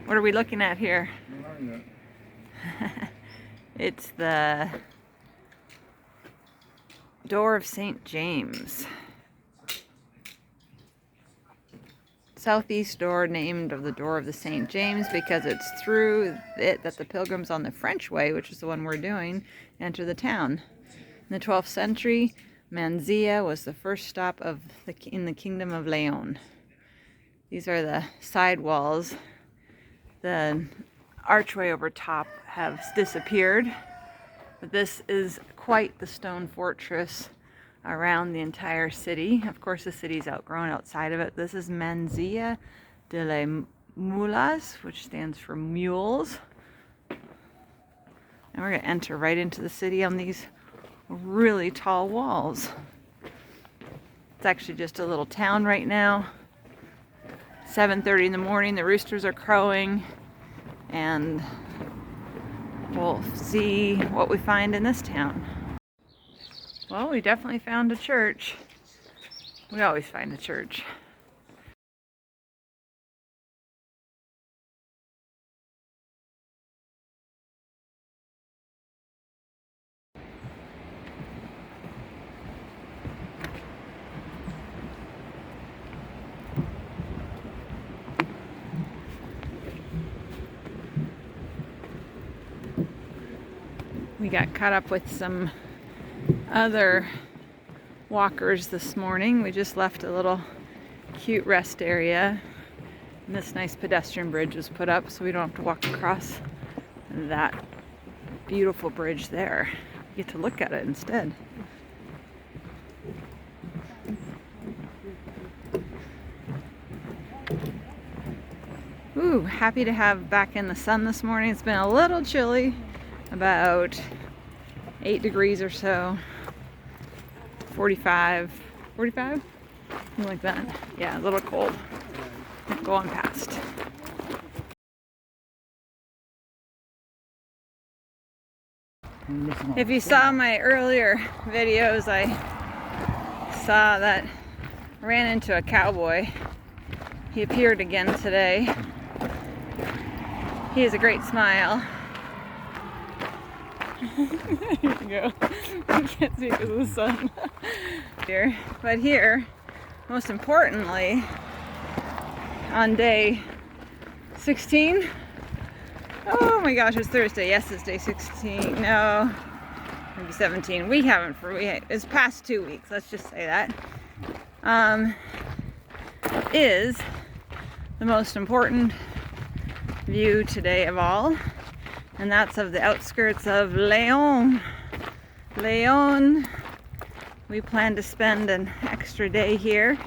What are we looking at here? It's the door of St. James. Southeast door, named of the door of the St. James because it's through it that the pilgrims on the French way, which is the one we're doing, enter the town. In the 12th century, Manzia was the first stop in the Kingdom of Leon. These are the side walls. The archway over top has disappeared, but this is quite the stone fortress around the entire city. Of course, the city's outgrown outside of it. This is Manzia de las Mulas, which stands for mules. And we're going to enter right into the city on these really tall walls. It's actually just a little town right now. 7:30 in the morning, the roosters are crowing, and we'll see what we find in this town. Well, we definitely found a church. We always find a church. We got caught up with some other walkers this morning. We just left a little cute rest area, and this nice pedestrian bridge was put up so we don't have to walk across that beautiful bridge there. We get to look at it instead. Ooh, happy to have back in the sun this morning. It's been a little chilly, about 8 degrees or so. 45, something like that. Yeah, a little cold. Go on past. If you saw my earlier videos, I saw that I ran into a cowboy. He appeared again today. He has a great smile. There you go. I can't see because of the sun. But here, most importantly, on day 16. Oh my gosh, it's Thursday. Yes, it's day 16. No, maybe 17. It's past 2 weeks. Let's just say that. Is the most important view today of all. And that's of the outskirts of Leon. We plan to spend an extra day here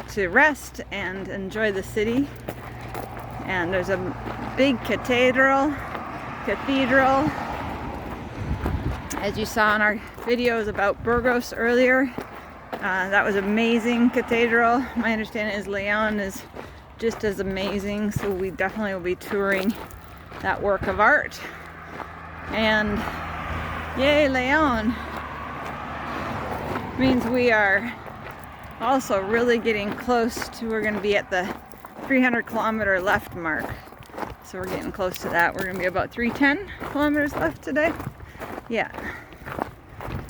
to rest and enjoy the city. And there's a big cathedral. As you saw in our videos about Burgos earlier, that was amazing cathedral. My understanding is Leon is just as amazing, so we definitely will be touring that work of art. And yay, Leon! Means we are also really getting close to, we're going to be at the 300 kilometer left mark. So we're getting close to that. We're going to be about 310 kilometers left today. Yeah.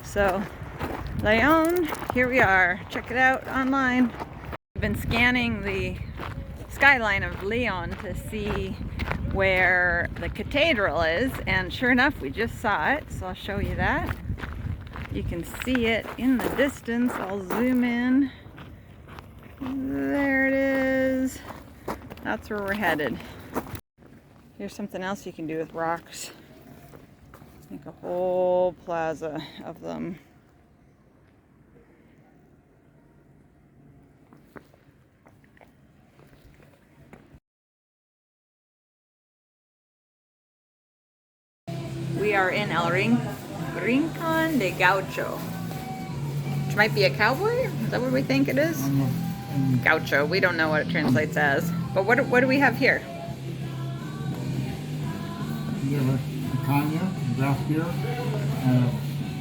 So Leon, here we are. Check it out online. I've been scanning the skyline of Leon to see where the cathedral is, and sure enough, we just saw it, so I'll show you that. You can see it in the distance. I'll zoom in. There it is. That's where we're headed. Here's something else you can do with rocks. Make a whole plaza of them. We are in El Rincon de Gaucho, which might be a cowboy. Is that what we think it is? Gaucho. We don't know what it translates as. But what do we have here? We have a Caña, draft beer,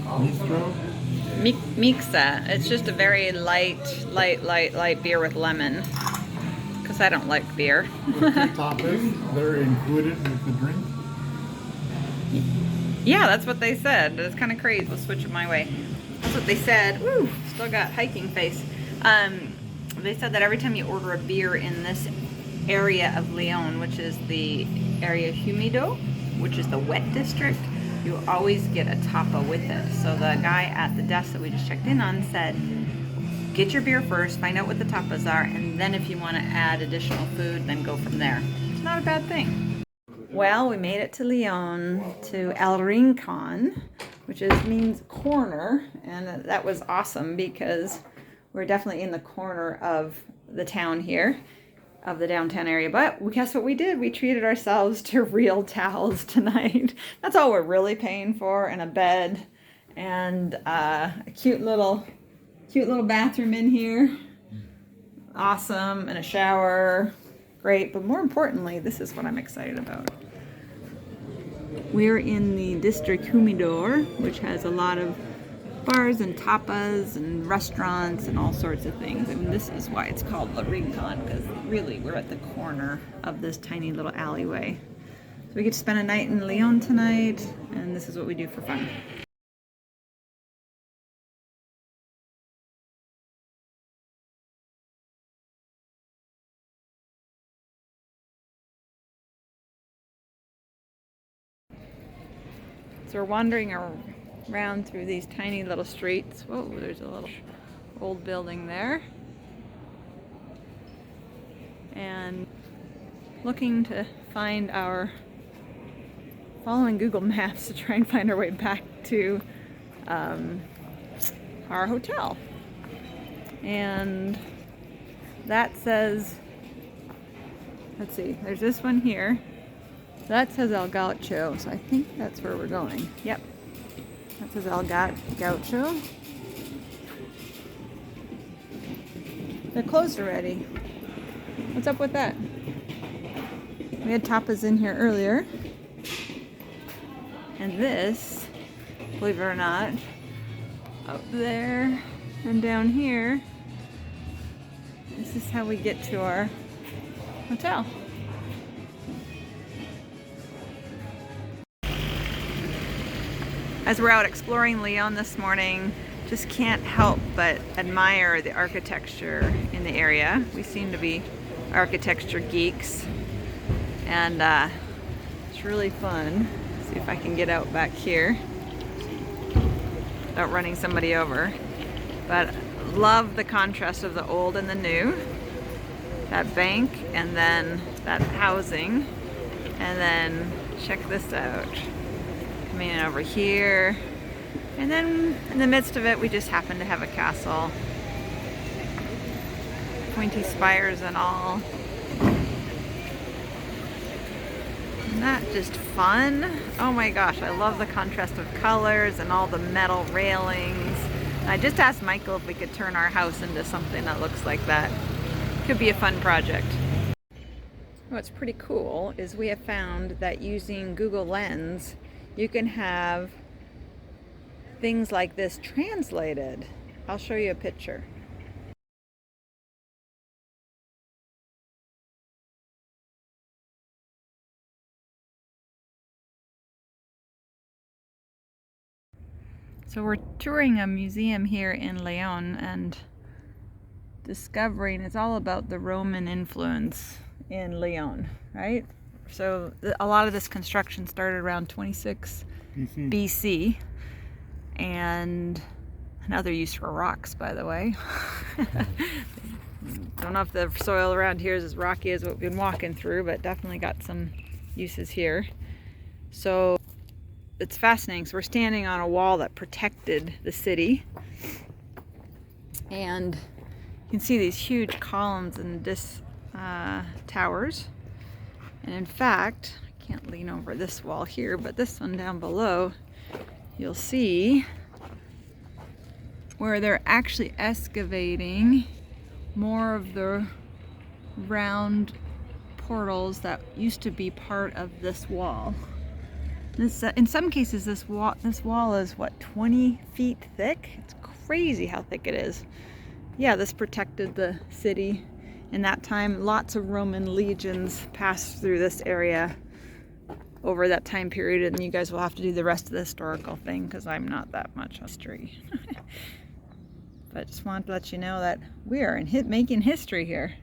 bistro. Mixa. It's just a very light beer with lemon. Because because I don't like beer. With 2 tapas, they're included with the drink. Yeah, that's what they said. It's kind of crazy. We'll switch it my way. That's what they said. Woo, still got hiking face. They said that every time you order a beer in this area of Leon, which is the area humido, which is the wet district, you always get a tapa with it. So the guy at the desk that we just checked in on said, get your beer first, find out what the tapas are, and then if you want to add additional food, then go from there. It's not a bad thing. Well, we made it to Leon, to El Rincon, which means corner, and that was awesome because we're definitely in the corner of the town here, of the downtown area. But guess what we did? We treated ourselves to real towels tonight. That's all we're really paying for, and a bed, and a cute little bathroom in here. Awesome, and a shower. Great, but more importantly, this is what I'm excited about. We're in the district humidor, which has a lot of bars and tapas and restaurants and all sorts of things. And this is why it's called the Rincon, because really we're at the corner of this tiny little alleyway. So we get to spend a night in Leon tonight, and this is what we do for fun. So we're wandering around through these tiny little streets. Whoa, there's a little old building there. And looking to find following Google Maps to try and find our way back to our hotel. And that says, let's see, there's this one here. That says El Gaucho, so I think that's where we're going. Yep, that says El Gaucho. They're closed already. What's up with that? We had tapas in here earlier. And this, believe it or not, up there and down here, this is how we get to our hotel. As we're out exploring Leon this morning, just can't help but admire the architecture in the area. We seem to be architecture geeks, and it's really fun. See if I can get out back here without running somebody over. But love the contrast of the old and the new. That bank, and then that housing, and then check this out. Coming in over here, and then in the midst of it we just happen to have a castle, pointy spires and all. Isn't that just fun? Oh my gosh, I love the contrast of colors and all the metal railings. I just asked Michael if we could turn our house into something that looks like that. Could be a fun project. What's pretty cool is we have found that using Google Lens you can have things like this translated. I'll show you a picture. So we're touring a museum here in Leon and discovering it's all about the Roman influence in Leon, right? So a lot of this construction started around 26 BC, and another use for rocks, by the way. Don't know if the soil around here is as rocky as what we've been walking through, but definitely got some uses here. So it's fascinating. So we're standing on a wall that protected the city, and you can see these huge columns and towers. And in fact, I can't lean over this wall here, but this one down below, you'll see where they're actually excavating more of the round portals that used to be part of this wall. This, in some cases, this wall is what, 20 feet thick? It's crazy how thick it is. Yeah, this protected the city In that time, lots of Roman legions passed through this area over that time period, and you guys will have to do the rest of the historical thing because I'm not that much history. But just wanted to let you know that we are making history here.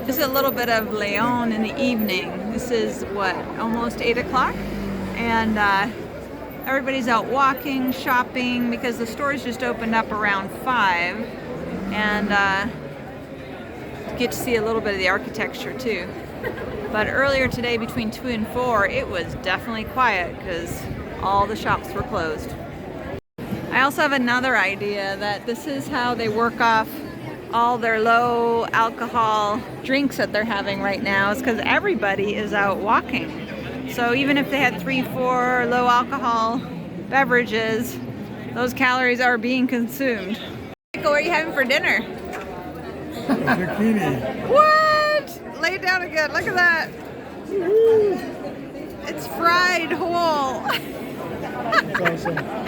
Just a little bit of Leon in the evening. This is what, almost 8 o'clock? And everybody's out walking, shopping, because the stores just opened up around 5. And get to see a little bit of the architecture too. But earlier today, between 2 and 4, it was definitely quiet because all the shops were closed. I also have another idea that this is how they work off all their low alcohol drinks that they're having right now, is because everybody is out walking. So even if they had 3-4 low alcohol beverages, those calories are being consumed. Michael, what are you having for dinner? Zucchini. What? Lay it down again. Look at that. It's fried whole. That's awesome.